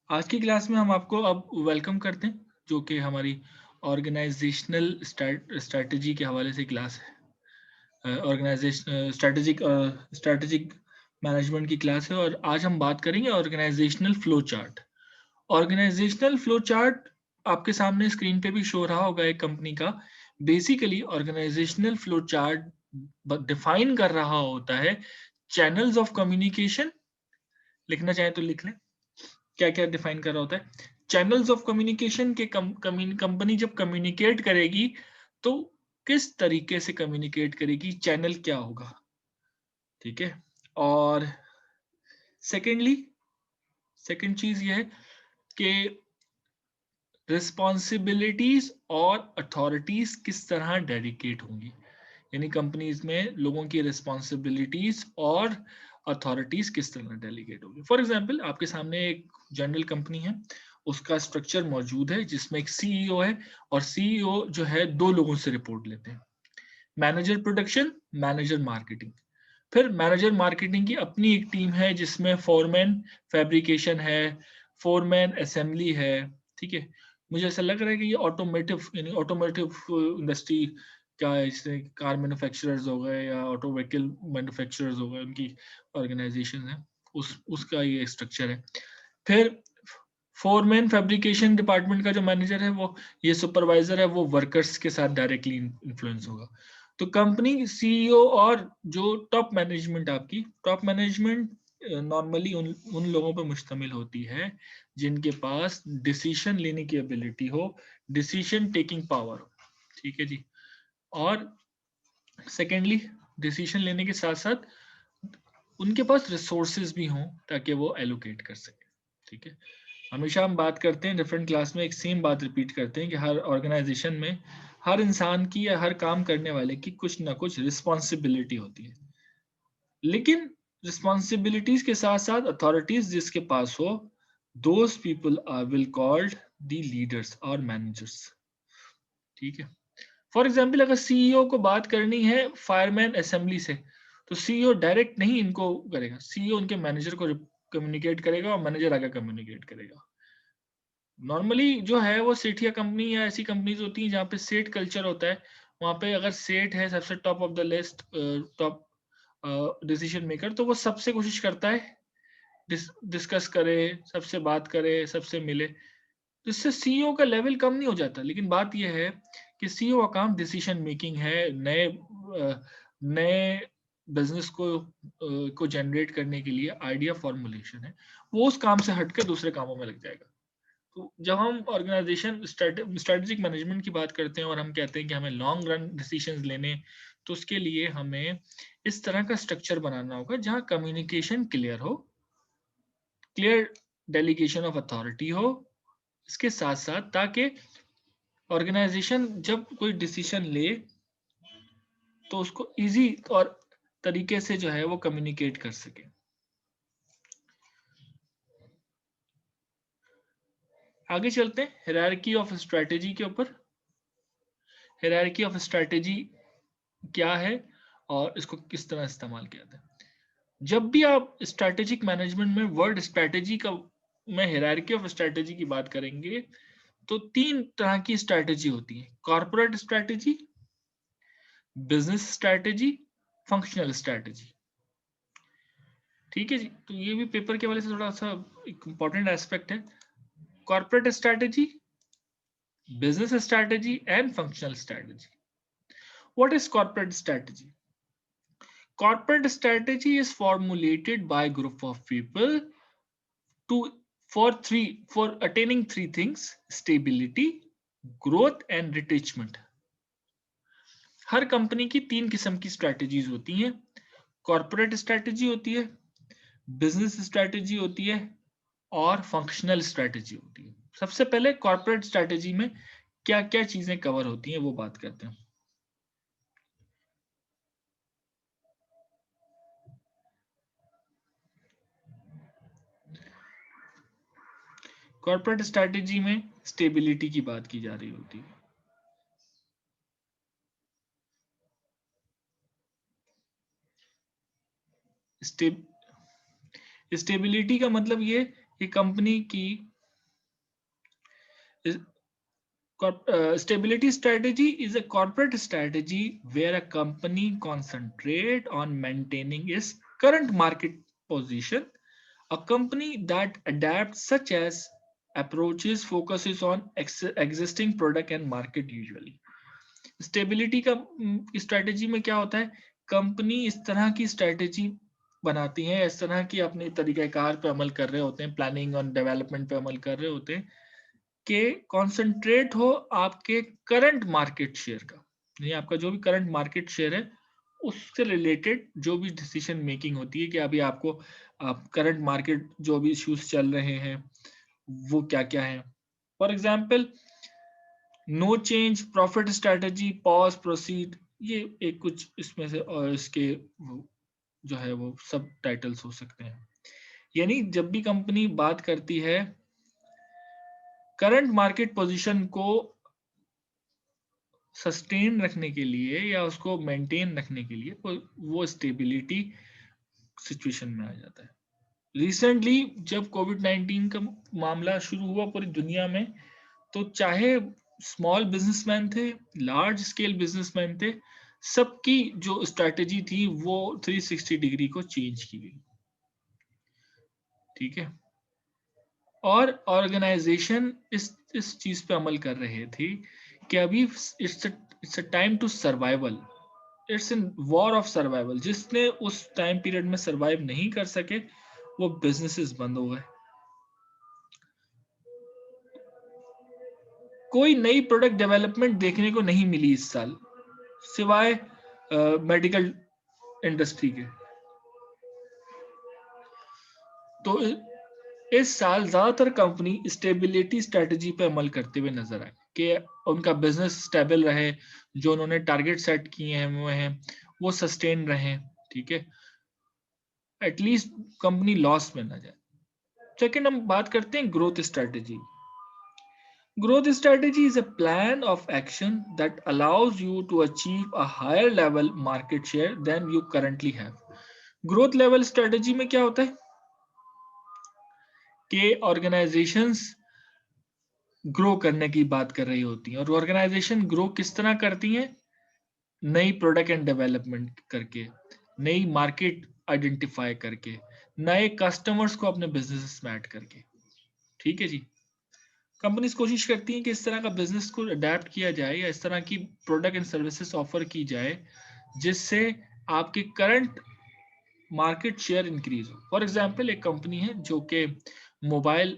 आज की क्लास में हम आपको अब वेलकम करते हैं, जो कि हमारी ऑर्गेनाइजेशनल स्ट्रैटेजी के हवाले से क्लास है। ऑर्गेनाइजेशन स्ट्रैटेजिक मैनेजमेंट की क्लास है और आज हम बात करेंगे organisational flow chart. Organisational flow chart आपके सामने स्क्रीन पे भी शो रहा होगा एक कंपनी का। Basically organisational flow chart define कर रहा होता है चैनल्स ऑफ कम्युनिकेशन। लिखना चाहें तो लिख लें। क्या क्या डिफाइन कर रहा होता है चैनल्स ऑफ कम्युनिकेशन के कंपनी जब कम्युनिकेट करेगी तो किस तरीके से कम्युनिकेट करेगी, चैनल क्या होगा। ठीक है। और सेकेंडली सेकेंड चीज ये है कि रिस्पॉन्सिबिलिटीज और अथॉरिटीज किस तरह डेडिकेट होंगी, यानी कंपनीज में लोगों की रिस्पॉन्सिबिलिटीज और अथॉरिटीज किस तरह डेलीगेट होगी। फॉर एग्जांपल आपके सामने एक जनरल कंपनी है, उसका स्ट्रक्चर मौजूद है जिसमें एक सीईओ है और सीईओ जो है दो लोगों से रिपोर्ट लेते हैं, मैनेजर प्रोडक्शन, मैनेजर मार्केटिंग। फिर मैनेजर मार्केटिंग की अपनी एक टीम है जिसमें फोरमैन फैब्रिकेशन है, फोरमैन असेंबली है। ठीक है। मुझे ऐसा लग रहा है कि ये ऑटोमेटिव यानी ऑटोमेटिव इंडस्ट्री क्या है, जैसे कार मैन्युफैक्चरर्स हो गए या ऑटो व्हीकल मैन्युफैक्चरर्स हो गए, उनकी ऑर्गेनाइजेशन है, उस उसका ये स्ट्रक्चर है। फिर फोरमैन फैब्रिकेशन डिपार्टमेंट का जो मैनेजर है, वो ये सुपरवाइजर है, वो वर्कर्स के साथ डायरेक्टली इन्फ्लुएंस होगा। तो कंपनी सीईओ और जो टॉप मैनेजमेंट, आपकी टॉप मैनेजमेंट नॉर्मली उन उन लोगों पर मुश्तमिल होती है जिनके पास डिसीजन लेने की एबिलिटी हो, डिसीजन टेकिंग पावर हो। ठीक है जी। और सेकेंडली डिसीजन लेने के साथ साथ उनके पास रिसोर्सेज भी हों ताकि वो एलोकेट कर सके। ठीक है। हमेशा हम बात करते हैं डिफरेंट क्लास में, एक सेम बात रिपीट करते हैं कि हर ऑर्गेनाइजेशन में हर इंसान की या हर काम करने वाले की कुछ ना कुछ रिस्पॉन्सिबिलिटी होती है, लेकिन रिस्पॉन्सिबिलिटीज के साथ साथ अथॉरिटीज जिसके पास हो, those people are will called the leaders और मैनेजर्स। ठीक है। फॉर एग्जाम्पल अगर सीईओ को बात करनी है फायरमैन असेंबली से, तो सीईओ डायरेक्ट नहीं इनको करेगा, सीईओ उनके मैनेजर को कम्युनिकेट करेगा और मैनेजर आगे कम्युनिकेट करेगा। नॉर्मली जो है वो सेठिया कंपनी या ऐसी कंपनीज होती हैं जहाँ पे सेठ कल्चर होता है। वहाँ पे अगर सेठ है सबसे top of the list, top decision maker, तो वो सबसे कोशिश करता है डिस्कस करे, सबसे बात करे, सबसे मिले। तो इससे सीईओ का लेवल कम नहीं हो जाता, लेकिन बात यह है कि सीईओ का काम डिसीजन मेकिंग है, नए बिजनेस को जनरेट करने के लिए आइडिया फॉर्मुलेशन है। वो उस काम से हटकर दूसरे कामों में लग जाएगा। तो जब हम ऑर्गेनाइजेशन स्ट्रेटेजिक मैनेजमेंट की बात करते हैं और हम कहते हैं कि हमें लॉन्ग रन डिसीजंस लेने, तो उसके लिए हमें इस तरह का स्ट्रक्चर बनाना होगा जहां कम्युनिकेशन क्लियर हो, क्लियर डेलीगेशन ऑफ अथॉरिटी हो, इसके साथ साथ ताकि ऑर्गेनाइजेशन जब कोई डिसीजन ले तो उसको इजी और तरीके से जो है वो कम्युनिकेट कर सके। आगे चलते हैं हायरार्की ऑफ स्ट्रेटेजी के ऊपर। हायरार्की ऑफ स्ट्रेटेजी क्या है और इसको किस तरह इस्तेमाल किया जाता है। जब भी आप स्ट्रैटेजिक मैनेजमेंट में वर्ड स्ट्रैटेजी का में हायरार्की ऑफ स्ट्रैटेजी की बात करेंगे, तो तीन तरह की स्ट्रैटेजी होती है: corporate strategy, business strategy, functional strategy. ठीक है जी। तो ये भी पेपर के वाले से थोड़ा सा एक इंपॉर्टेंट एस्पेक्ट है। Corporate strategy, business strategy and functional strategy. What is corporate strategy? Corporate strategy is formulated by a group of people to for attaining three things: stability, growth and retrenchment. Her company की तीन किस्म की strategies होती हैं। Corporate strategy होती है, business strategy होती है और फंक्शनल स्ट्रैटेजी होती है। सबसे पहले कॉर्पोरेट स्ट्रैटेजी में क्या क्या चीजें कवर होती हैं वो बात करते हैं। कॉर्पोरेट स्ट्रैटेजी में स्टेबिलिटी की बात की जा रही होती है। स्टेबिलिटी का मतलब ये कि कंपनी की Stability strategy is a corporate strategy where a company concentrate on maintaining its current market position. A company that adapts such as approaches focuses on existing product and market usually. Stability का strategy में क्या होता है, company इस तरह की strategy बनाती है, इस तरह की अपने तरीक़ाकार पे अमल कर रहे होते हैं, प्लानिंग और डेवलपमेंट पे अमल कर रहे होते हैं कि कॉन्सेंट्रेट हो आपके करंट मार्केट शेयर का, यानी आपका जो भी करंट मार्केट शेयर है उससे रिलेटेड जो भी डिसीजन मेकिंग होती है कि अभी आपको करंट मार्केट जो भी इश्यूज चल रहे हैं वो क्या क्या है. For example no change, profit strategy, pause, proceed, ये एक कुछ इसमें से और इसके जो है वो सब टाइटल्स हो सकते हैं. यानी जब भी कंपनी बात करती है करंट मार्केट पोजीशन को सस्टेन रखने के लिए या उसको मेंटेन रखने के लिए वो स्टेबिलिटी सिचुएशन में आ जाता है. रिसेंटली जब कोविड-19 का मामला शुरू हुआ पूरी दुनिया में, तो चाहे स्मॉल बिजनेसमैन थे, लार्ज स्केल बिजनेसमैन थे, सबकी जो स्ट्रैटेजी थी वो 360 डिग्री को चेंज की गई. ठीक है, और ऑर्गेनाइजेशन इस चीज पे अमल कर रहे थे कि अभी it's a time to survival, it's in war of survival. जिसने उस टाइम पीरियड में सर्वाइव नहीं कर सके वो बिजनेसेस बंद हो गए. कोई नई प्रोडक्ट डेवलपमेंट देखने को नहीं मिली इस साल सिवाय मेडिकल इंडस्ट्री के. तो इस साल ज्यादातर कंपनी स्टेबिलिटी स्ट्रेटजी पे अमल करते हुए नजर आए कि उनका बिजनेस स्टेबल रहे, जो उन्होंने टारगेट सेट किए हैं वो सस्टेन रहे. ठीक है, एटलीस्ट कंपनी लॉस में ना जाए. सेकेंड हम बात करते हैं growth strategy. Growth strategy is a plan of action that allows you to achieve a higher level market share than you currently have. Growth level strategy में क्या होता है कि ऑर्गेनाइजेशंस ग्रो करने की बात कर रही होती हैं, और ऑर्गेनाइजेशन ग्रो किस तरह करती हैं, नई प्रोडक्ट एंड डेवलपमेंट करके, नई मार्केट आइडेंटिफाई करके, नए कस्टमर्स को अपने बिजनेस में ऐड करके. ठीक है जी, कंपनीज कोशिश करती हैं कि इस तरह का बिजनेस को अडेप्ट किया जाए या इस तरह की प्रोडक्ट एंड सर्विसेज ऑफर की जाए जिससे आपके करंट मार्केट शेयर इंक्रीज हो. फॉर एग्जांपल एक कंपनी है जो कि मोबाइल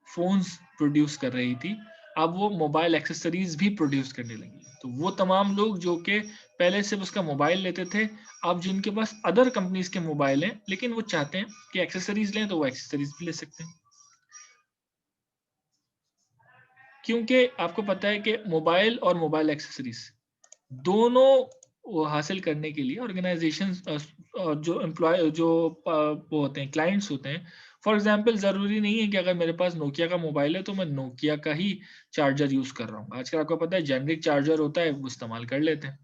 फोन्स प्रोड्यूस कर रही थी, अब वो मोबाइल एक्सेसरीज भी प्रोड्यूस करने लगी. तो वो तमाम लोग जो कि पहले सिर्फ उसका मोबाइल लेते थे, अब जिनके पास अदर कंपनीज के मोबाइल हैं लेकिन वो चाहते हैं कि एक्सेसरीज लें, तो वो एक्सेसरीज भी ले सकते हैं. क्योंकि आपको पता है कि मोबाइल और मोबाइल एक्सेसरीज दोनों हासिल करने के लिए ऑर्गेनाइजेशन जो एम्प्लॉय जो वो होते हैं, क्लाइंट्स होते हैं. फॉर एग्जांपल जरूरी नहीं है कि अगर मेरे पास नोकिया का मोबाइल है तो मैं नोकिया का ही चार्जर यूज कर रहा हूँ. आजकल आपको पता है जेनरिक चार्जर होता है, वो इस्तेमाल कर लेते हैं.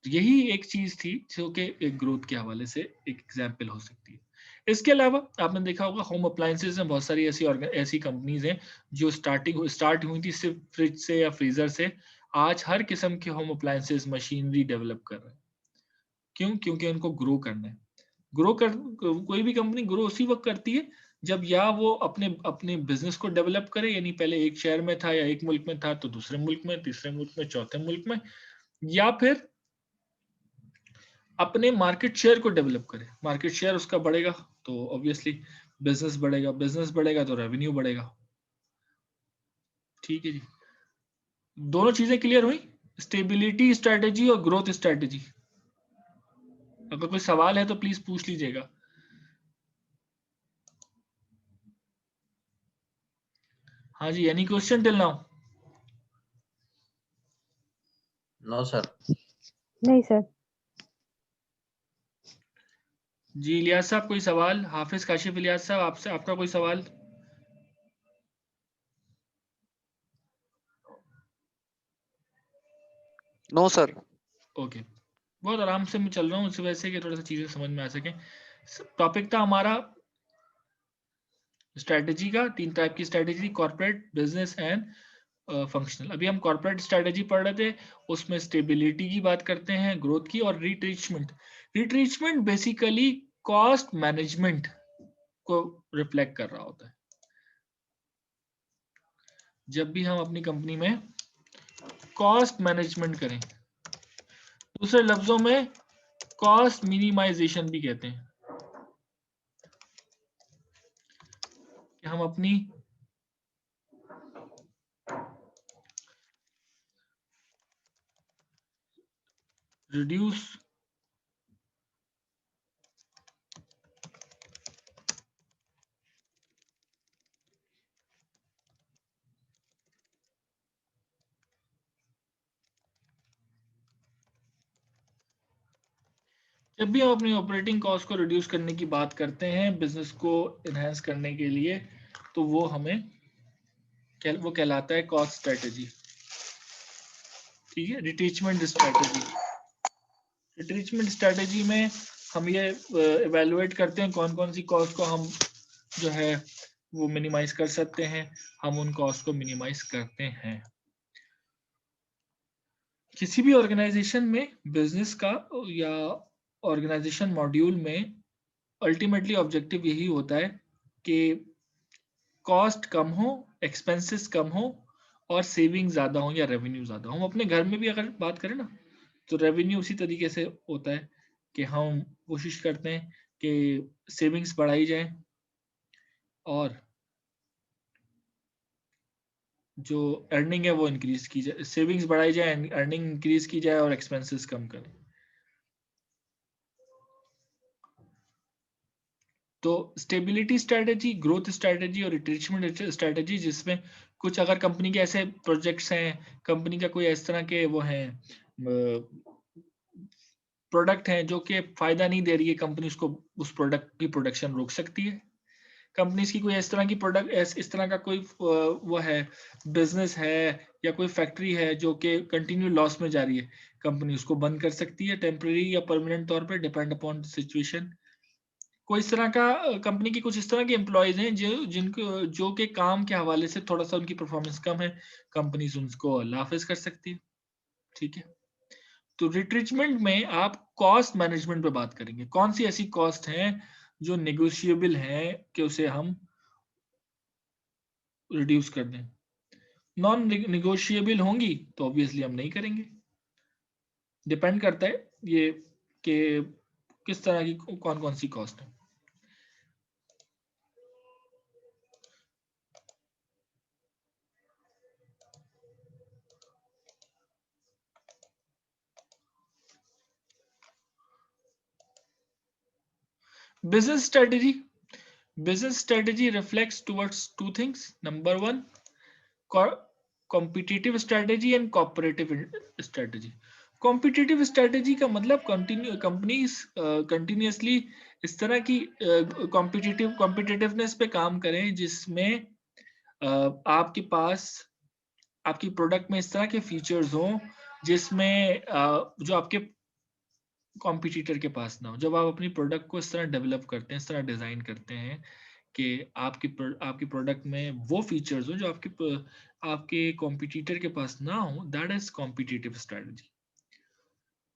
यही एक चीज थी जो कि एक ग्रोथ के हवाले से एक एग्जाम्पल हो सकती है. इसके अलावा आपने देखा होगा होम अप्लायंसेज में बहुत सारी ऐसी कंपनीज हैं जो स्टार्ट हुई थी सिर्फ फ्रिज से या फ्रीजर से. आज हर किस्म के होम अप्लायंसेज मशीनरी डेवलप कर रहे हैं. क्यों? क्योंकि उनको ग्रो करना है. कोई भी कंपनी ग्रो उसी वक्त करती है जब या वो अपने अपने बिजनेस को डेवलप करे, यानी पहले एक शहर में था या एक मुल्क में था तो दूसरे मुल्क में, तीसरे मुल्क में, चौथे मुल्क में, या फिर अपने मार्केट शेयर को डेवलप करे. मार्केट शेयर उसका बढ़ेगा तो ऑब्वियसली बिजनेस बढ़ेगा, बिजनेस बढ़ेगा तो रेवेन्यू बढ़ेगा. ठीक है जी, दोनों चीजें क्लियर हुई, स्टेबिलिटी स्ट्रेटेजी और ग्रोथ स्ट्रेटेजी. अगर कोई सवाल है तो प्लीज पूछ लीजिएगा. हाँ जी, any question till now? No sir. नहीं सर. जी इलियास साहब कोई सवाल? हाफिज काशिफ इलियास साहब आपसे आपका कोई सवाल? No sir. ओके, बहुत आराम से मैं चल रहा हूँ इस वजह से कि थोड़ा सा चीजें समझ में आ सके. टॉपिक था हमारा स्ट्रैटेजी का 3 टाइप की strategy, corporate, business and functional. अभी हम कॉर्पोरेट स्ट्रैटेजी पढ़ रहे थे, उसमें स्टेबिलिटी की बात करते हैं, ग्रोथ की, और रिट्रीचमेंट। रिट्रीचमेंट बेसिकली कॉस्ट मैनेजमेंट को रिफ्लेक्ट कर रहा होता है। जब भी हम अपनी कंपनी में कॉस्ट मैनेजमेंट करें, दूसरे लफ्जों में कॉस्ट मिनिमाइजेशन भी कहते हैं, कि हम अपनी रिड्यूस जब भी हम अपनी ऑपरेटिंग कॉस्ट को रिड्यूस करने की बात करते हैं बिजनेस को एनहांस करने के लिए, तो वो हमें वो कहलाता है कॉस्ट स्ट्रेटेजी। ठीक है, रिट्रीचमेंट स्ट्रेटेजी। रिट्रीचमेंट स्ट्रेटेजी में हम ये इवेलुएट करते हैं कौन कौन सी कॉस्ट को हम जो है वो मिनिमाइज कर सकते हैं, हम उन कॉस्ट को मिनिमाइज करते हैं। किसी भी ऑर्गेनाइजेशन में बिजनेस का या ऑर्गेनाइजेशन मॉड्यूल में अल्टीमेटली ऑब्जेक्टिव यही होता है कि कॉस्ट कम हो, एक्सपेंसेस कम हो, और सेविंग ज्यादा हो या रेवेन्यू ज्यादा हो। हम अपने घर में भी अगर बात करें ना, तो रेवेन्यू उसी तरीके से होता है कि हम कोशिश करते हैं कि सेविंग्स बढ़ाई जाए और जो अर्निंग है वो इंक्रीज की जाए, सेविंग्स बढ़ाई जाए, अर्निंग इंक्रीज की जाए और एक्सपेंसेस कम करें। तो स्टेबिलिटी स्ट्रेटेजी, ग्रोथ स्ट्रेटेजी और रिट्रीचमेंट स्ट्रेटेजी, जिसमें कुछ अगर कंपनी के ऐसे प्रोजेक्ट्स हैं, कंपनी का कोई इस तरह के वो हैं प्रोडक्ट हैं जो कि फायदा नहीं दे रही है, कंपनी उसको उस प्रोडक्ट की प्रोडक्शन रोक सकती है। कंपनीज की कोई इस तरह की प्रोडक्ट इस तरह का कोई वो है, बिजनेस है या कोई फैक्ट्री है जो कि कंटिन्यू लॉस में जा रही है, कंपनी उसको बंद कर सकती है टेम्पररी या परमानेंट तौर पे, डिपेंड अपॉन सिचुएशन। कोई इस तरह का कंपनी की कुछ इस तरह के एम्प्लॉयज हैं जिनको जो के काम के हवाले से थोड़ा सा उनकी परफॉर्मेंस कम है, कंपनी उनको लाफिज कर सकती है। ठीक है, तो रिट्रीचमेंट में आप कॉस्ट मैनेजमेंट पे बात करेंगे, कौन सी ऐसी कॉस्ट हैं जो नेगोशिएबल हैं कि उसे हम रिड्यूस कर दें। नॉन निगोशिएबल होंगी तो ऑब्वियसली हम नहीं करेंगे। डिपेंड करता है ये कि किस तरह की कौन कौन सी कॉस्ट है। Business strategy. Business strategy reflects towards two things. Number one, competitive strategy and cooperative strategy. Competitive strategy का मतलब कंपनीज कंटिन्यूसली इस तरह की कॉम्पिटिटिवनेस पे काम करें जिसमें आपके पास आपकी प्रोडक्ट में इस तरह के फीचर्स हों जिसमें जो आपके कॉम्पिटिटर के पास ना हो। जब आप अपनी प्रोडक्ट को इस तरह डेवलप करते हैं, इस तरह डिजाइन करते हैं कि आपकी प्रोडक्ट में वो फीचर्स हो जो आपके कॉम्पिटिटर के पास ना हो, दैट इज कॉम्पिटिटिव स्ट्रेटजी।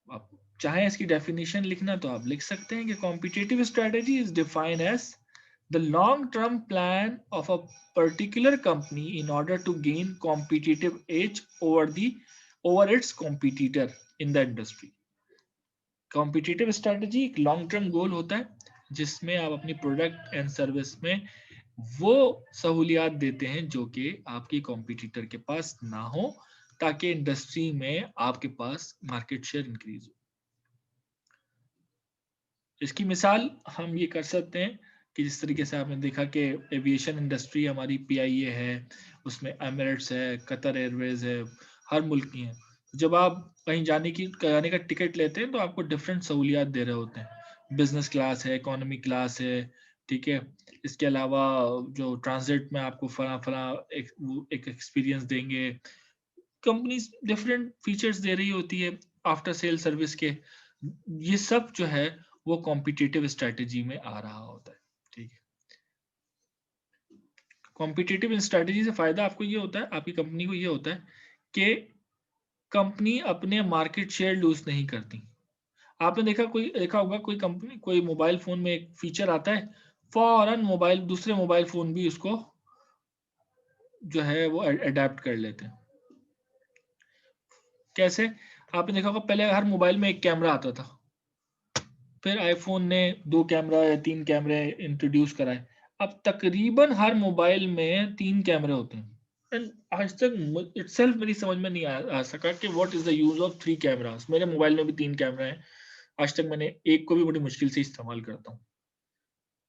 आप चाहे इसकी डेफिनेशन लिखना तो आप लिख सकते हैं कि competitive strategy is defined as the long term plan of a particular company in order to gain competitive edge over its competitor in the industry. Competitive strategy एक लॉन्ग टर्म गोल होता है जिसमें आप अपनी प्रोडक्ट एंड सर्विस में वो सहूलियात देते हैं जो कि आपके कॉम्पिटिटर के पास ना हो, ताकि इंडस्ट्री में आपके पास मार्केट शेयर इंक्रीज हो। इसकी मिसाल हम ये कर सकते हैं कि जिस तरीके से आपने देखा कि एविएशन इंडस्ट्री हमारी पीआईए है, उसमें एमिरेट्स है, कतर एयरवेज है, हर मुल्क की है। जब आप कहीं जाने का टिकट लेते हैं तो आपको डिफरेंट सहूलियात दे रहे होते हैं, बिजनेस क्लास है, इकोनॉमी क्लास है। ठीक है, इसके अलावा जो ट्रांजिट में आपको फला एक एक्सपीरियंस देंगे। कंपनीज डिफरेंट फीचर्स दे रही होती है आफ्टर सेल सर्विस के। ये सब जो है वो कॉम्पिटिटिव स्ट्रेटेजी में आ रहा होता है। ठीक है, कॉम्पिटिटिव स्ट्रेटेजी से फायदा आपको ये होता है, आपकी कंपनी को ये होता है कि कंपनी अपने मार्केट शेयर लूज नहीं करती। आपने देखा होगा कोई कंपनी कोई मोबाइल फोन में एक फीचर आता है, फौरन दूसरे मोबाइल फोन भी उसको जो है वो अडेप्ट कर लेते हैं। कैसे? आपने देखा होगा पहले हर मोबाइल में एक कैमरा आता था, फिर आईफोन ने 2 कैमरा या 3 कैमरे इंट्रोड्यूस कराए। अब तकरीबन हर मोबाइल में 3 कैमरे होते हैं। एंड आज तक इटसेल्फ मेरी समझ में नहीं आ सका कि what is the use of 3 cameras. मेरे मोबाइल में भी 3 कैमरा हैं, आज तक मैंने एक को भी बड़ी मुश्किल से इस्तेमाल करता हूँ।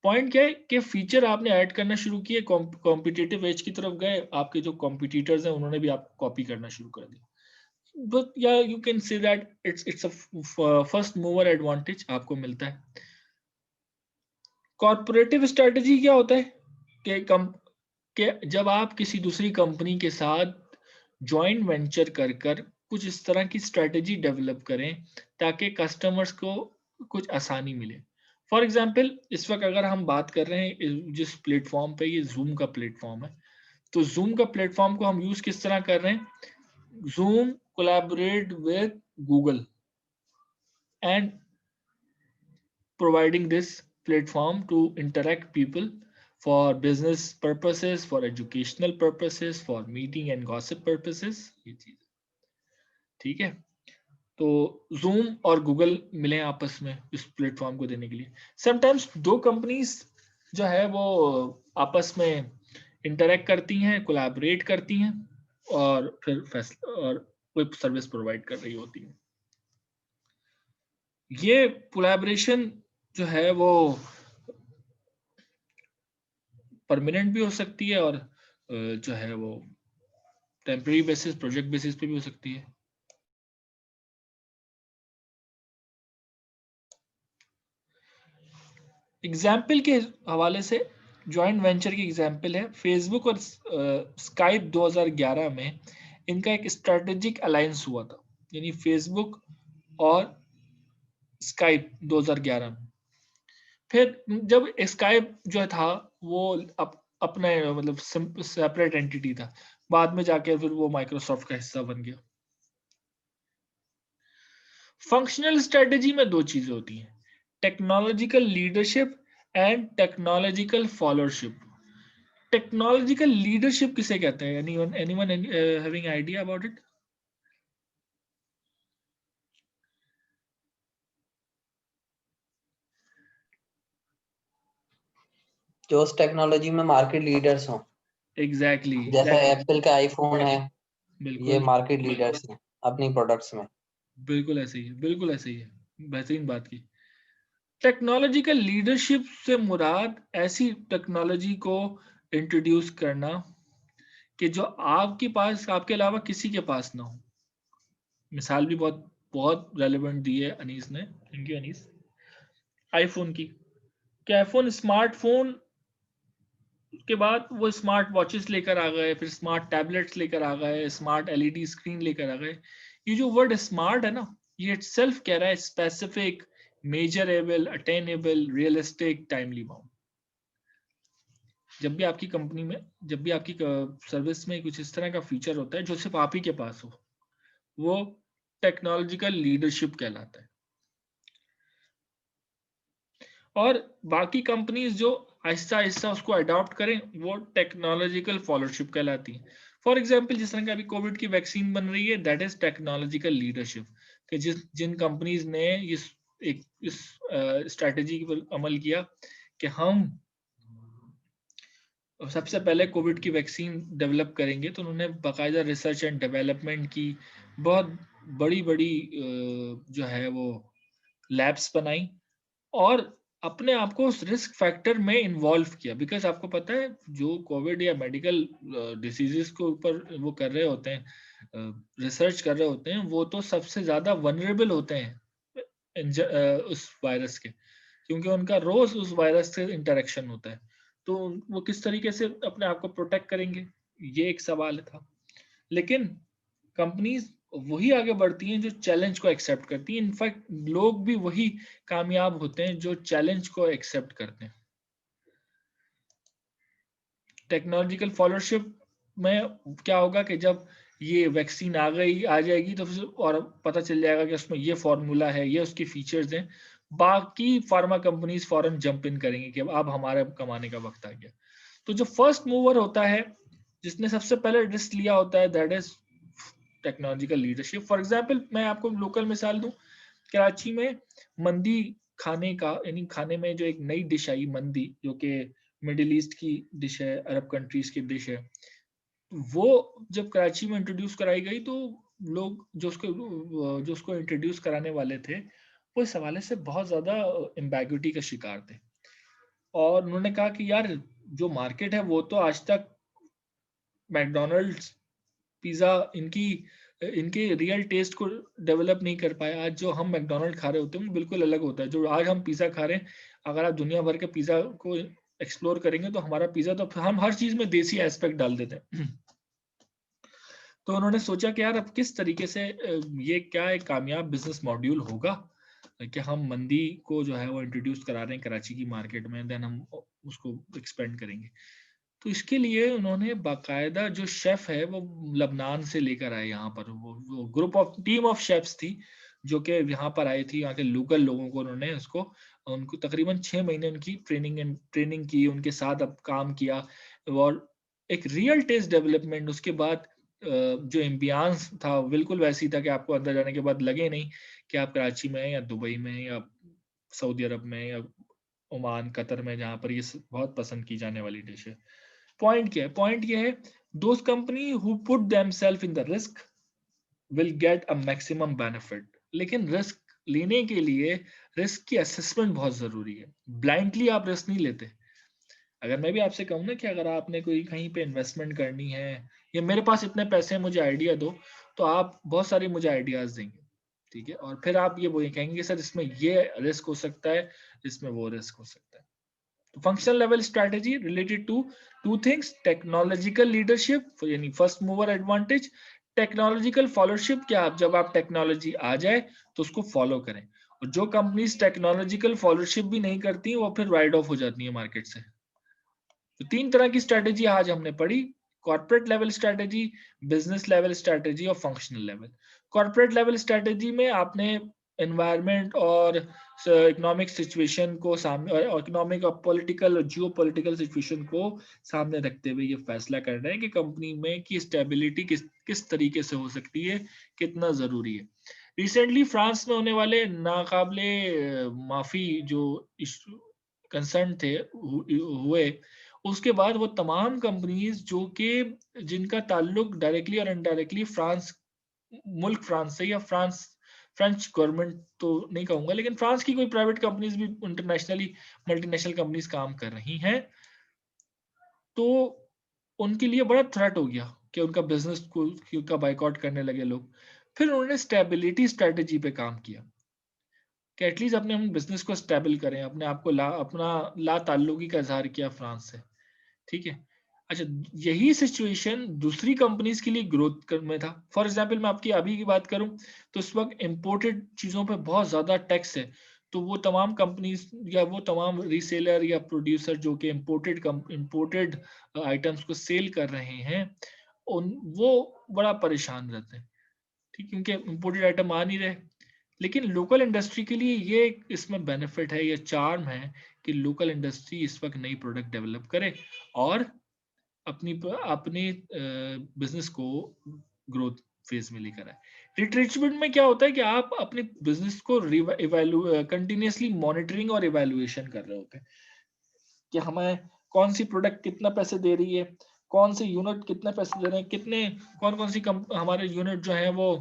पॉइंट क्या है कि फीचर आपने ऐड करना शुरू किए, कॉम्पिटिटिव एज की तरफ गए, आपके जो कॉम्पिटिटर्स हैं उन्होंने भी आपको कॉपी करना शुरू कर दिया। But yeah, you can say that it's a first mover advantage आपको मिलता है। कॉर्पोरेटिव स्ट्रेटजी क्या होता है कि जब आप किसी दूसरी कंपनी के साथ जॉइंट वेंचर कर कुछ इस तरह की स्ट्रेटजी डेवलप करें ताकि कस्टमर्स को कुछ आसानी मिले। फॉर एग्जांपल इस वक्त अगर हम बात कर रहे हैं जिस प्लेटफॉर्म पे, ये जूम का प्लेटफॉर्म है, तो जूम का प्लेटफॉर्म को हम यूज किस तरह कर रहे हैं? Zoom collaborate with Google and providing this platform to interact people for business purposes, for educational purposes, for meeting and gossip purposes। ये चीज ठीक है। तो Zoom और Google मिले आपस में इस प्लेटफॉर्म को देने के लिए। समटाइम्स दो कंपनीज जो है वो आपस में इंटरेक्ट करती हैं, कोलैबोरेट करती हैं और फिर और कोई सर्विस प्रोवाइड कर रही होती है। ये कोलैबोरेशन जो है वो परमानेंट भी हो सकती है और जो है वो टेम्परेरी बेसिस, प्रोजेक्ट बेसिस पे भी हो सकती है। एग्जाम्पल के हवाले से जॉइंट वेंचर की एग्जाम्पल है फेसबुक और स्काइप 2011 में इनका एक स्ट्रेटेजिक अलायंस हुआ था, यानी फेसबुक और स्काइप 2011 में। फिर जब स्काइप जो था वो अपने मतलब सेपरेट एंटिटी था, बाद में जाके फिर वो माइक्रोसॉफ्ट का हिस्सा बन गया। फंक्शनल स्ट्रेटेजी में दो चीजें होती हैं, technological leadership and technological followership. Technological leadership किसे कहते हैं? Anyone having idea about it? जो उस टेक्नोलॉजी में मार्केट लीडर्स हों, एग्जैक्टली जैसे एग्जैक्टली एप्पल का आईफोन है, ये बिल्कुल मार्केट लीडर्स हैं अपनी प्रोडक्ट्स में। बिल्कुल ऐसे ही है, बिल्कुल ऐसे ही है, बेहतरीन बात की। टेक्नोलॉजिकल लीडरशिप से मुराद ऐसी टेक्नोलॉजी को इंट्रोड्यूस करना कि जो आपके पास, आपके अलावा किसी के पास ना हो। मिसाल भी बहुत बहुत रेलेवेंट दी है अनीस ने, थैंक यू अनीस। आईफोन की, कि आईफोन स्मार्टफोन के बाद वो स्मार्ट वॉचेस लेकर आ गए, फिर स्मार्ट टैबलेट्स लेकर आ गए, स्मार्ट एलईडी स्क्रीन लेकर आ गए। ये जो वर्ड स्मार्ट है ना, ये इटसेल्फ कह रहा है specific, measurable, attainable, realistic, timely bound. जब भी आपकी कंपनी में, जब भी आपकी सर्विस में कुछ इस तरह का फीचर होता है जो सिर्फ आप ही के पास हो, वो टेक्नोलॉजिकल लीडरशिप कहलाता है। और बाकी कंपनीज जो आहिस्ता आहिस्ता उसको अडॉप्ट करें, वो टेक्नोलॉजिकल फॉलोशिप कहलाती है। फॉर एग्जाम्पल जिस तरह की अभी कोविड की वैक्सीन बन रही है, दैट इज टेक्नोलॉजिकल लीडरशिप। कि जिन कंपनीज ने इस स्ट्रैटेजी पर अमल किया कि हम सबसे पहले कोविड की वैक्सीन डेवलप करेंगे, तो उन्होंने बाकायदा रिसर्च एंड डेवलपमेंट की, बहुत बड़ी बड़ी जो है वो लैब्स बनाई और अपने आप को उस रिस्क फैक्टर में इन्वॉल्व किया। बिकॉज आपको पता है जो कोविड या मेडिकल डिसीजेस के ऊपर वो कर रहे होते हैं, रिसर्च कर रहे होते हैं, वो तो सबसे ज्यादा वनरेबल होते हैं उस वायरस के, क्योंकि उनका रोज उस वायरस से इंटरेक्शन होता है। तो वो किस तरीके से अपने आप को प्रोटेक्ट करेंगे, ये एक सवाल था। लेकिन कंपनीज वही आगे बढ़ती हैं जो चैलेंज को एक्सेप्ट करती हैं। इनफैक्ट लोग भी वही कामयाब होते हैं जो चैलेंज को एक्सेप्ट करते हैं। टेक्नोलॉजिकल फॉलोशिप में क्या होगा कि जब ये वैक्सीन आ जाएगी तो फिर और पता चल जाएगा कि उसमें ये फॉर्मूला है, ये उसकी फीचर्स हैं, बाकी pharma companies foreign jump in करेंगे कि अब हमारे कमाने का वक्त आ गया। तो जो फर्स्ट मूवर होता है, जिसने सबसे पहले रिस्क लिया होता है, that is technological leadership. For example मैं आपको लोकल मिसाल दूं, कराची में मंदी खाने का, यानी खाने में जो एक नई डिश आई मंदी, जो कि मिडिल ईस्ट की डिश है, अरब कंट्रीज की डिश है, वो जब कराची में इंट्रोड्यूस कराई गई तो लोग जो उसको इंट्रोड्यूस कराने वाले थे, वो इस हवाले से बहुत ज्यादा एम्बैगुटी का शिकार थे। और उन्होंने कहा कि यार जो मार्केट है वो तो आज तक मैकडोनल्ड्स, पिज्जा, इनकी इनके रियल टेस्ट को डेवलप नहीं कर पाया। आज जो हम मैकडोनल्ड खा रहे होते हैं वो बिल्कुल अलग होता है। जो आज हम पिज्जा खा रहे हैं, अगर आप दुनिया भर के पिज्जा को एक्सप्लोर करेंगे तो हमारा पिज्जा, तो हम हर चीज में देसी एस्पेक्ट डाल देते हैं। तो उन्होंने सोचा कि यार अब किस तरीके से ये क्या एक कामयाब बिजनेस मॉड्यूल होगा कि हम मंदी को जो है वो इंट्रोड्यूस करा रहे हैं कराची की मार्केट में, देन हम उसको एक्सपेंड करेंगे। तो इसके लिए उन्होंने बाकायदा जो शेफ है वो लबनान से लेकर आए यहाँ पर, वो group of team of chefs थी जो कि यहाँ पर आई थी। यहाँ के लोकल लोगों को उन्होंने उनको तकरीबन 6 महीने उनकी ट्रेनिंग की, उनके साथ अब काम किया, और एक रियल टेस्ट डेवलपमेंट। उसके बाद जो एम्बियंस था वो बिल्कुल वैसी था कि आपको अंदर जाने के बाद लगे नहीं कि आप कराची में हैं या दुबई में हैं या सऊदी अरब में या ओमान, कतर में, जहाँ पर ये बहुत पसंद की जाने वाली डिश है। पॉइंट क्या है? पॉइंट ये है, those company who put themselves in the risk will get a maximum benefit. लेकिन रिस्क लेने के लिए रिस्क की असेसमेंट बहुत जरूरी है। ब्लाइंडली आप रिस्क नहीं लेते। अगर मैं भी आपसे कहूँ ना कि अगर आपने कोई कहीं पे इन्वेस्टमेंट करनी है, या मेरे पास इतने पैसे हैं मुझे आइडिया दो, तो आप बहुत सारे मुझे आइडियाज देंगे, ठीक है, और फिर आप ये वो कहेंगे सर इसमें ये रिस्क हो सकता है, इसमें वो रिस्क हो सकता है। तो functional level strategy related to two things, technological leadership यानी first mover advantage, technological followship, क्या आप जब आप टेक्नोलॉजी आ जाए तो उसको फॉलो करें। और जो कंपनीज टेक्नोलॉजिकल फॉलोशिप भी नहीं करती वो फिर राइड ऑफ हो जाती है मार्केट से। तो 3 तरह की स्ट्रेटेजी आज हमने पढ़ी, corporate level strategy, business level strategy और functional level. Corporate level strategy में आपने एनवायरनमेंट और इकोनॉमिक सिचुएशन को सामने, और इकोनॉमिक और पॉलिटिकल और जियो पॉलिटिकल सिचुएशन को सामने रखते हुए ये फैसला करना है कि कंपनी में की स्टेबिलिटी किस किस तरीके से हो सकती है, कितना जरूरी है। रिसेंटली फ्रांस में होने वाले नाकाबले माफी जो कंसर्न थे हुए, उसके बाद वो तमाम कंपनीज जो कि जिनका ताल्लुक डायरेक्टली और इनडायरेक्टली फ्रांस से, या फ्रेंच गवर्नमेंट तो नहीं कहूंगा, लेकिन फ्रांस की कोई प्राइवेट कंपनीज भी इंटरनेशनली मल्टीनेशनल कंपनीज काम कर रही हैं, तो उनके लिए बड़ा थ्रेट हो गया कि उनका बिजनेस को का बाइकआउट करने लगे लोग। फिर उन्होंने स्टेबिलिटी स्ट्रेटेजी पे काम किया कि एटलीस्ट अपने हम बिजनेस को स्टेबल करें, अपने आप को अपना ला ताल्लुकी का इजहार किया फ्रांस से, ठीक है। अच्छा, यही सिचुएशन दूसरी कंपनीज के लिए ग्रोथ में था। फॉर एग्जांपल मैं आपकी अभी की बात करूं तो इस वक्त इंपोर्टेड चीजों पे बहुत ज्यादा टैक्स है। तो वो तमाम कंपनीज या वो तमाम रीसेलर या प्रोड्यूसर जो कि इंपोर्टेड आइटम्स को सेल कर रहे हैं, उन वो बड़ा परेशान रहते हैं, ठीक, क्योंकि इंपोर्टेड आइटम आ नहीं रहे। लेकिन लोकल इंडस्ट्री के लिए ये इसमें बेनिफिट है, ये चार्म है कि लोकल इंडस्ट्री इस वक्त नई प्रोडक्ट डेवलप करे और अपनी अपने बिजनेस को ग्रोथ फेज में लेकर आए। रिट्रेचमेंट में क्या होता है कि आप अपने बिजनेस को कंटिन्यूसली मॉनिटरिंग और इवेल्युएशन कर रहे होते हैं कि हमें कौन सी प्रोडक्ट कितना पैसे दे रही है, कौन सी यूनिट कितने पैसे दे रहे हैं, कितने कौन कौन सी हमारे यूनिट जो है वो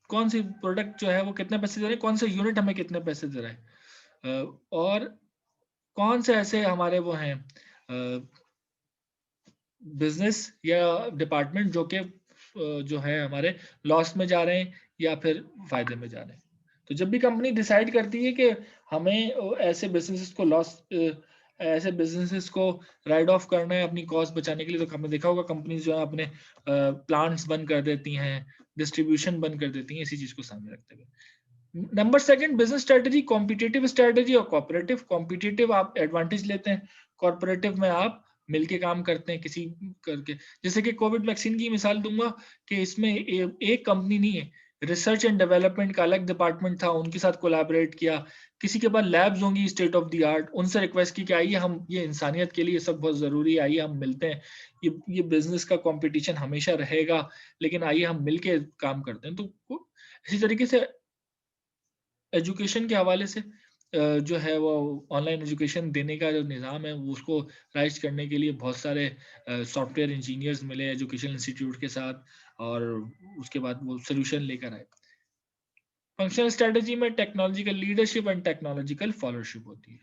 कौन सी प्रोडक्ट जो है वो कितने पैसे दे रहे हैं, कौन सा यूनिट हमें कितने पैसे दे रहा है, और कौन से ऐसे हमारे वो हैं बिजनेस या डिपार्टमेंट जो कि जो है हमारे लॉस में जा रहे हैं या फिर फायदे में जा रहे हैं। तो जब भी कंपनी डिसाइड करती है कि हमें ऐसे बिजनेसेस को राइड ऑफ करना है अपनी कॉस्ट बचाने के लिए, तो हमने देखा होगा कंपनीज जो है अपने प्लांट्स बंद कर देती हैं, डिस्ट्रीब्यूशन बंद कर देती हैं, इसी चीज को सामने रखते हुए। Number second, business strategy, competitive strategy और कॉपरेटिव। कॉम्पिटिटिव आप एडवांटेज लेते हैं, कॉर्पोरेटिव में आप मिलके काम करते हैं किसी करके। जैसे कि कोविड वैक्सीन की मिसाल दूंगा कि इसमें एक कंपनी नहीं है, रिसर्च एंड डेवलपमेंट का अलग डिपार्टमेंट था, उनके साथ कोलैबोरेट किया। किसी के पास लैब्स होंगी स्टेट ऑफ द आर्ट, उनसे रिक्वेस्ट की कि आइए हम, ये इंसानियत के लिए सब बहुत जरूरी है, आइए हम मिलते हैं। ये बिजनेस का कंपटीशन हमेशा रहेगा, लेकिन आइए हम मिलके काम करते हैं। तो इसी तरीके से एजुकेशन के हवाले से जो है वो ऑनलाइन एजुकेशन देने का जो निज़ाम है वो उसको राइज करने के लिए बहुत सारे सॉफ्टवेयर इंजीनियर्स मिले एजुकेशन इंस्टीट्यूट के साथ, और उसके बाद वो सोल्यूशन लेकर आए। फंक्शनल स्ट्रेटजी में technological leadership and technological fellowship होती है।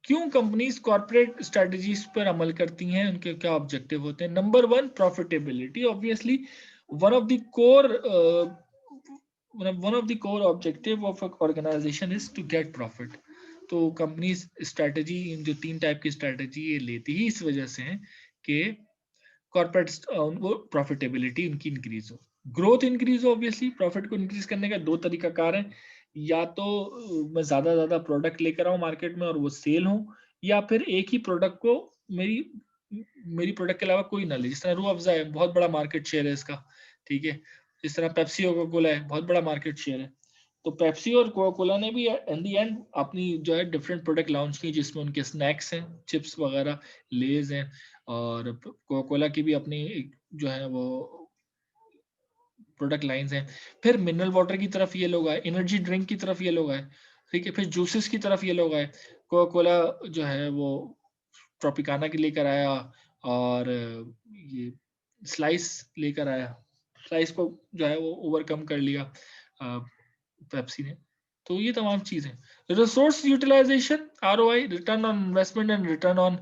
क्यों कंपनीज कॉर्पोरेट स्ट्रेटजीज पर अमल करती हैं, उनके क्या ऑब्जेक्टिव होते हैं? Number one, profitability. Obviously one of the core one of the core objective of an organization is to get profit। तो कंपनी स्ट्रेटजी, इन जो तीन टाइप की स्ट्रेटजी ये लेती ही इस वजह से है कि कॉर्पोरेट वो प्रॉफिटेबिलिटी उनकी इंक्रीज हो, ग्रोथ इंक्रीज हो। ऑब्वियसली प्रॉफिट को इंक्रीज करने का दो तरीका कार है, या तो मैं ज्यादा प्रोडक्ट लेकर आऊं मार्केट में और वो सेल हो, या फिर एक ही प्रोडक्ट को मेरी मेरी प्रोडक्ट के अलावा कोई ना ले। जिस तरह रूह अफ़ज़ा है, बहुत बड़ा मार्केट शेयर है इसका, ठीक है। जिस तरह पेप्सी और कोका कोला है, बहुत बड़ा मार्केट शेयर है। तो पेप्सी और कोका कोला ने भी इन दी एंड अपनी जो है डिफरेंट प्रोडक्ट लॉन्च की, जिसमें उनके स्नैक्स हैं, चिप्स वगैरह, लेज हैं, और कोका कोला की भी अपनी जो है वो प्रोडक्ट लाइंस हैं। फिर मिनरल वाटर की तरफ ये लोग आए, एनर्जी ड्रिंक की तरफ ये लोग आए, ठीक है। फिर जूसेस की तरफ ये लोग आए। कोका कोला जो है वो ट्रॉपिकाना के लेकर आया, और ये स्लाइस लेकर आया, स्लाइस को जो है वो ओवरकम कर लिया पेप्सी ने। तो ये तमाम चीजें, resource utilisation, ROI, return on investment and return on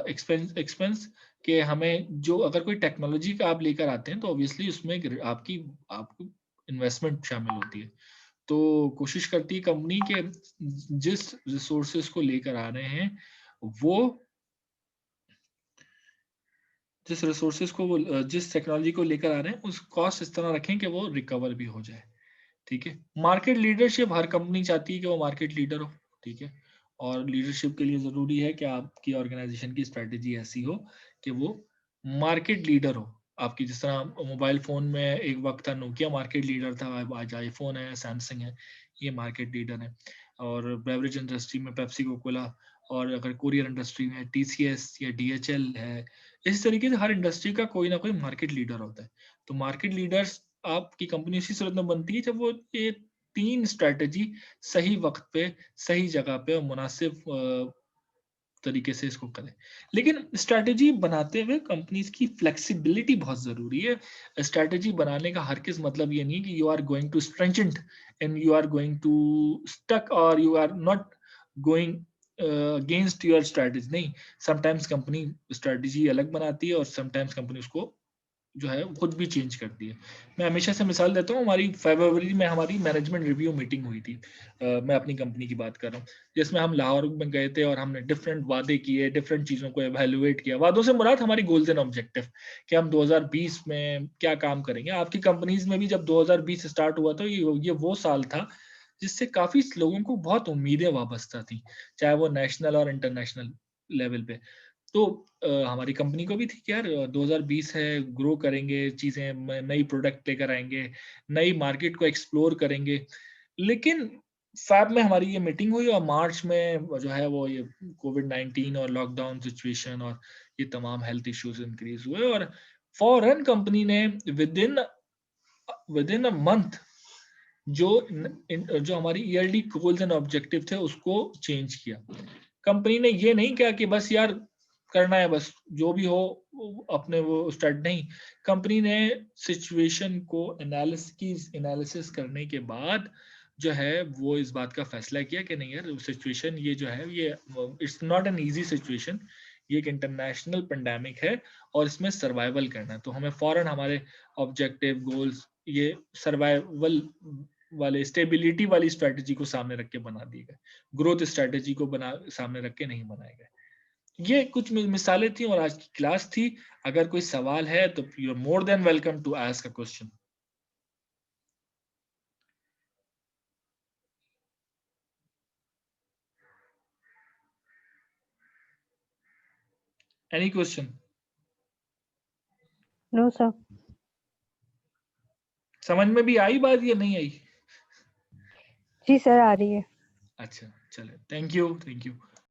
expense, कि हमें जो अगर कोई टेक्नोलॉजी का आप लेकर आते हैं तो ऑब्वियसली उसमें आपकी आपको इन्वेस्टमेंट शामिल होती है। तो कोशिश करती है कंपनी के जिस रिसोर्सेज को लेकर आ रहे हैं वो, जिस रिसोर्सेज को वो जिस टेक्नोलॉजी को लेकर आ रहे हैं उस कॉस्ट इस तरह रखें कि वो रिकवर भी हो जाए, ठीक है। मार्केट लीडरशिप, हर कंपनी चाहती है कि वो मार्केट लीडर हो, ठीक है। और लीडरशिप के लिए जरूरी है कि आपकी ऑर्गेनाइजेशन की स्ट्रेटेजी ऐसी हो कि वो मार्केट लीडर हो आपकी। जिस तरह मोबाइल फोन में एक वक्त था नोकिया मार्केट लीडर था, आज आईफोन है, सैमसंग है, ये मार्केट लीडर है। और बेवरेज इंडस्ट्री में पेप्सी कोकोला, और अगर कुरियर इंडस्ट्री में टीसीएस या डीएचएल है। इस तरीके से हर इंडस्ट्री का कोई ना कोई मार्केट लीडर होता है। तो मार्केट लीडर्स आपकी कंपनी उसी सूरत में बनती है जब वो ये तीन स्ट्रेटजी सही वक्त पे, सही जगह पे और मुनासिब तरीके से इसको करें। लेकिन स्ट्रेटजी बनाते हुए कंपनीज की फ्लेक्सिबिलिटी बहुत जरूरी है। स्ट्रेटजी बनाने का हर किस मतलब ये नहीं कि you are going to strengthened and you are going to stuck, और you are not going against your strategy. नहीं, समटाइम्स कंपनी स्ट्रेटजी अलग बनाती है और समटाइम्स कंपनी उसको जो है खुद भी चेंज करती है। मैं हमेशा से मिसाल देता हूँ, हमारी फरवरी में हमारी मैनेजमेंट रिव्यू मीटिंग हुई थी। मैं अपनी कंपनी की बात कर रहा हूँ, जिसमें हम लाहौर में गए थे और हमने डिफरेंट वादे किए, डिफरेंट चीज़ों को एवेल्युएट किया। वादों से मुराद हमारी गोल्स एंड ऑब्जेक्टिव, कि हम 2020 में क्या काम करेंगे। आपकी कंपनीज में भी जब 2020 स्टार्ट हुआ तो ये वो साल था जिससे काफी लोगों को बहुत उम्मीदें वाबस्ता थी, चाहे वो नेशनल और इंटरनेशनल लेवल पे। तो हमारी कंपनी को भी थी कि यार 2020 है, ग्रो करेंगे, चीजें नई प्रोडक्ट लेकर आएंगे, नई मार्केट को एक्सप्लोर करेंगे। लेकिन फैब में हमारी ये मीटिंग हुई और मार्च में जो है वो ये कोविड-19 और लॉकडाउन सिचुएशन और ये तमाम हेल्थ इश्यूज इंक्रीज हुए, और फॉरेन कंपनी ने विद इन अ मंथ जो जो हमारी ईयरली गोल्स एंड ऑब्जेक्टिव थे उसको चेंज किया। कंपनी ने ये नहीं किया कि बस यार करना है, बस जो भी हो अपने वो स्टार्ट नहीं। कंपनी ने सिचुएशन को एनालिसिस करने के बाद जो है वो इस बात का फैसला किया कि नहीं यार, सिचुएशन ये जो है ये it's not an easy situation, ये एक इंटरनेशनल पेंडेमिक है और इसमें सर्वाइवल करना है। तो हमें फौरन हमारे ऑब्जेक्टिव गोल्स ये सर्वाइवल वाले, स्टेबिलिटी वाली स्ट्रेटजी को सामने रख के बना दिए गए, ग्रोथ स्ट्रेटजी को बना सामने रख के नहीं बनाए गए। ये कुछ मिसालें थी और आज की क्लास थी। अगर कोई सवाल है तो you are more than welcome to ask a question. Any question? No sir. समझ में भी आई बात या नहीं आई? जी सर, आ रही है। अच्छा चले, थैंक यू, थैंक यू।